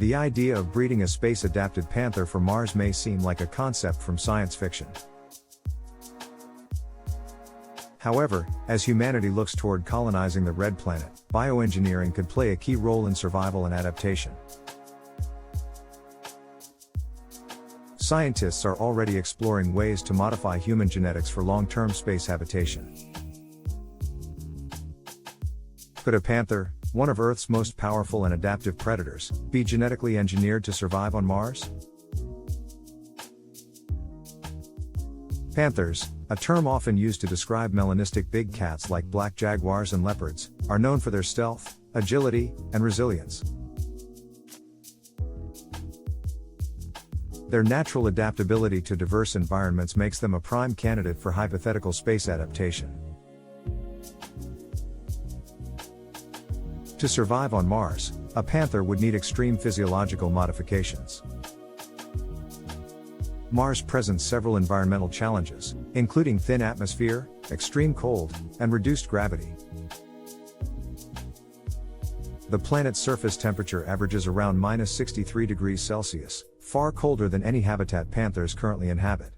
The idea of breeding a space-adapted panther for Mars may seem like a concept from science fiction. However, as humanity looks toward colonizing the red planet, bioengineering could play a key role in survival and adaptation. Scientists are already exploring ways to modify human genetics for long-term space habitation. Could a panther, one of Earth's most powerful and adaptive predators, be genetically engineered to survive on Mars? Panthers, a term often used to describe melanistic big cats like black jaguars and leopards, are known for their stealth, agility, and resilience. Their natural adaptability to diverse environments makes them a prime candidate for hypothetical space adaptation. To survive on Mars, a panther would need extreme physiological modifications. Mars presents several environmental challenges, including thin atmosphere, extreme cold, and reduced gravity. The planet's surface temperature averages around -63 degrees Celsius, far colder than any habitat panthers currently inhabit.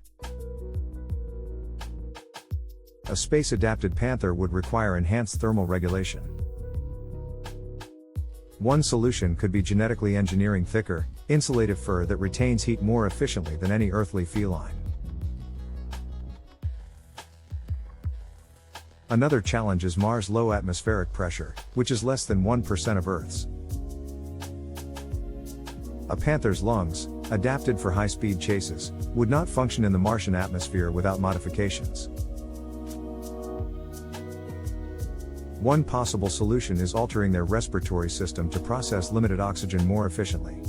A space-adapted panther would require enhanced thermal regulation. One solution could be genetically engineering thicker, insulative fur that retains heat more efficiently than any earthly feline. Another challenge is Mars' low atmospheric pressure, which is less than 1% of Earth's. A panther's lungs, adapted for high-speed chases, would not function in the Martian atmosphere without modifications. One possible solution is altering their respiratory system to process limited oxygen more efficiently.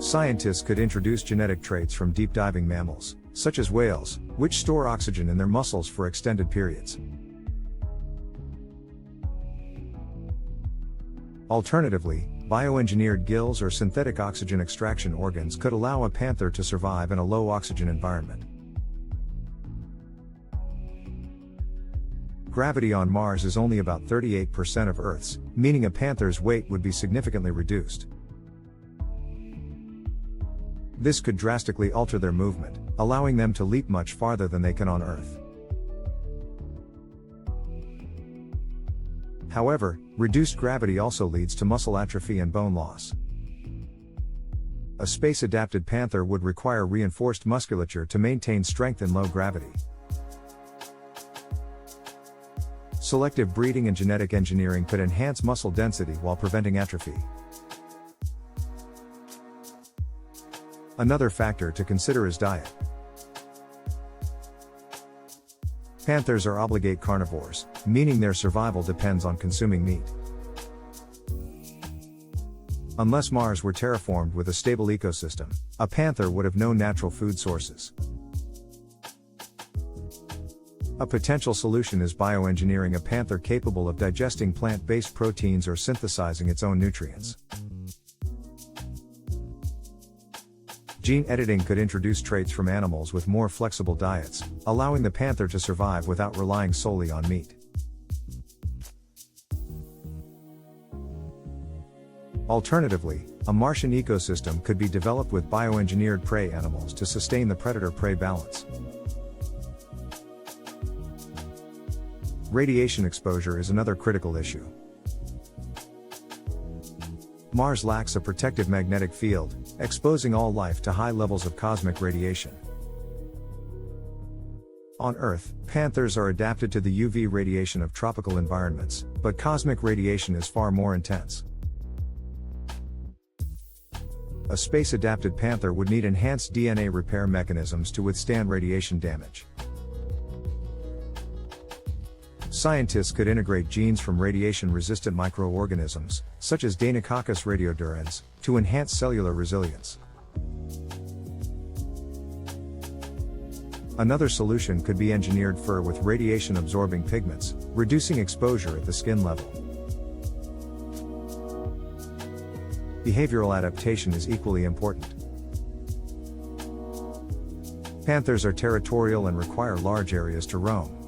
Scientists could introduce genetic traits from deep-diving mammals, such as whales, which store oxygen in their muscles for extended periods. Alternatively, bioengineered gills or synthetic oxygen extraction organs could allow a panther to survive in a low-oxygen environment. Gravity on Mars is only about 38% of Earth's, meaning a panther's weight would be significantly reduced. This could drastically alter their movement, allowing them to leap much farther than they can on Earth. However, reduced gravity also leads to muscle atrophy and bone loss. A space-adapted panther would require reinforced musculature to maintain strength in low gravity. Selective breeding and genetic engineering could enhance muscle density while preventing atrophy. Another factor to consider is diet. Panthers are obligate carnivores, meaning their survival depends on consuming meat. Unless Mars were terraformed with a stable ecosystem, a panther would have no natural food sources. A potential solution is bioengineering a panther capable of digesting plant-based proteins or synthesizing its own nutrients. Gene editing could introduce traits from animals with more flexible diets, allowing the panther to survive without relying solely on meat. Alternatively, a Martian ecosystem could be developed with bioengineered prey animals to sustain the predator-prey balance. Radiation exposure is another critical issue. Mars lacks a protective magnetic field, exposing all life to high levels of cosmic radiation. On Earth, panthers are adapted to the UV radiation of tropical environments, but cosmic radiation is far more intense. A space-adapted panther would need enhanced DNA repair mechanisms to withstand radiation damage. Scientists could integrate genes from radiation-resistant microorganisms, such as Deinococcus radiodurans, to enhance cellular resilience. Another solution could be engineered fur with radiation-absorbing pigments, reducing exposure at the skin level. Behavioral adaptation is equally important. Panthers are territorial and require large areas to roam.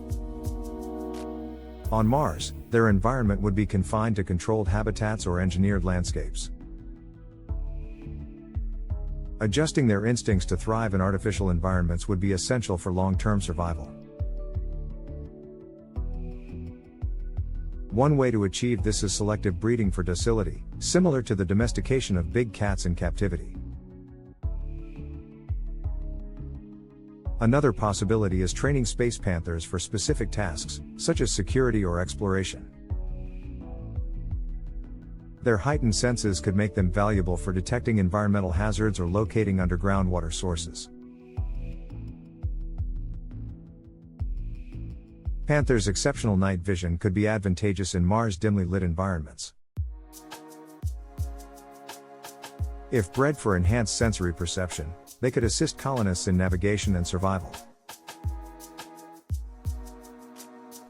On Mars, their environment would be confined to controlled habitats or engineered landscapes. Adjusting their instincts to thrive in artificial environments would be essential for long-term survival. One way to achieve this is selective breeding for docility, similar to the domestication of big cats in captivity. Another possibility is training space panthers for specific tasks, such as security or exploration. Their heightened senses could make them valuable for detecting environmental hazards or locating underground water sources. Panthers' exceptional night vision could be advantageous in Mars' dimly lit environments. If bred for enhanced sensory perception, they could assist colonists in navigation and survival.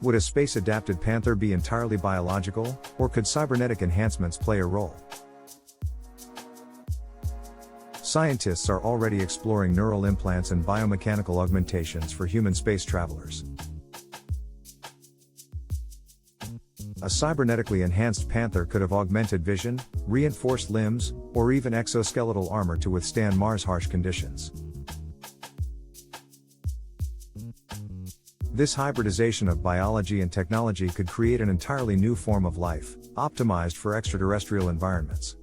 Would a space-adapted panther be entirely biological, or could cybernetic enhancements play a role? Scientists are already exploring neural implants and biomechanical augmentations for human space travelers. A cybernetically enhanced panther could have augmented vision, reinforced limbs, or even exoskeletal armor to withstand Mars' harsh conditions. This hybridization of biology and technology could create an entirely new form of life, optimized for extraterrestrial environments.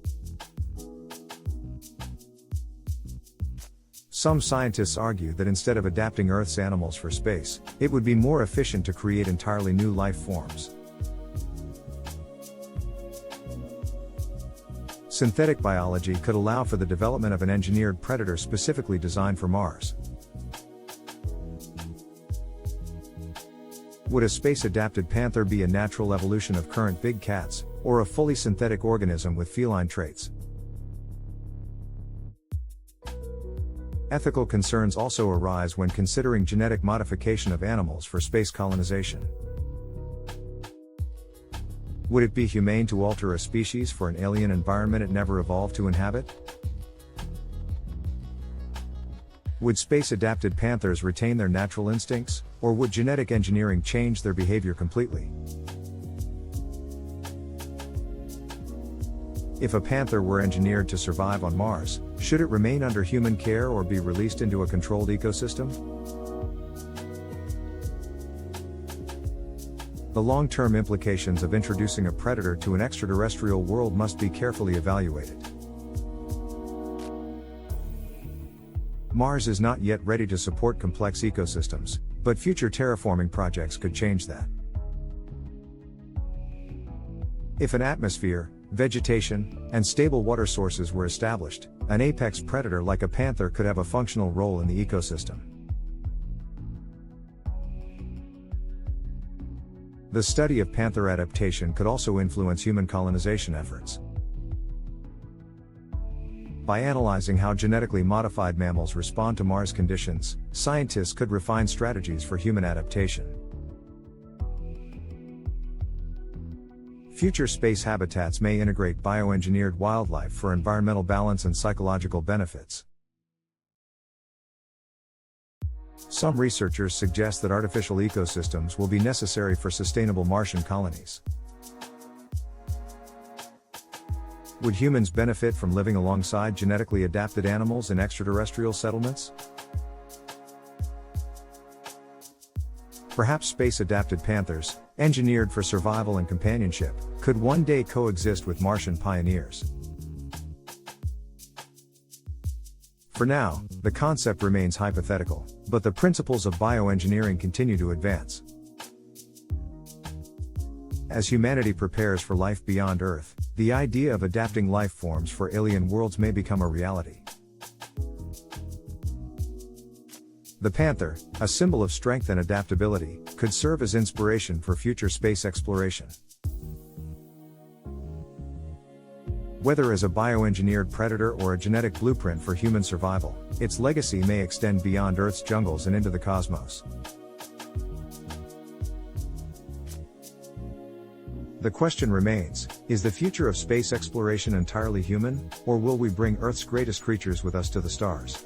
Some scientists argue that instead of adapting Earth's animals for space, it would be more efficient to create entirely new life forms. Synthetic biology could allow for the development of an engineered predator specifically designed for Mars. Would a space-adapted panther be a natural evolution of current big cats, or a fully synthetic organism with feline traits? Ethical concerns also arise when considering genetic modification of animals for space colonization. Would it be humane to alter a species for an alien environment it never evolved to inhabit? Would space-adapted panthers retain their natural instincts, or would genetic engineering change their behavior completely? If a panther were engineered to survive on Mars, should it remain under human care or be released into a controlled ecosystem? The long-term implications of introducing a predator to an extraterrestrial world must be carefully evaluated. Mars is not yet ready to support complex ecosystems, but future terraforming projects could change that. If an atmosphere, vegetation, and stable water sources were established, an apex predator like a panther could have a functional role in the ecosystem. The study of panther adaptation could also influence human colonization efforts. By analyzing how genetically modified mammals respond to Mars conditions, scientists could refine strategies for human adaptation. Future space habitats may integrate bioengineered wildlife for environmental balance and psychological benefits. Some researchers suggest that artificial ecosystems will be necessary for sustainable Martian colonies. Would humans benefit from living alongside genetically adapted animals in extraterrestrial settlements? Perhaps space-adapted panthers, engineered for survival and companionship, could one day coexist with Martian pioneers. For now, the concept remains hypothetical, but the principles of bioengineering continue to advance. As humanity prepares for life beyond Earth, the idea of adapting life forms for alien worlds may become a reality. The panther, a symbol of strength and adaptability, could serve as inspiration for future space exploration. Whether as a bioengineered predator or a genetic blueprint for human survival, its legacy may extend beyond Earth's jungles and into the cosmos. The question remains, is the future of space exploration entirely human, or will we bring Earth's greatest creatures with us to the stars?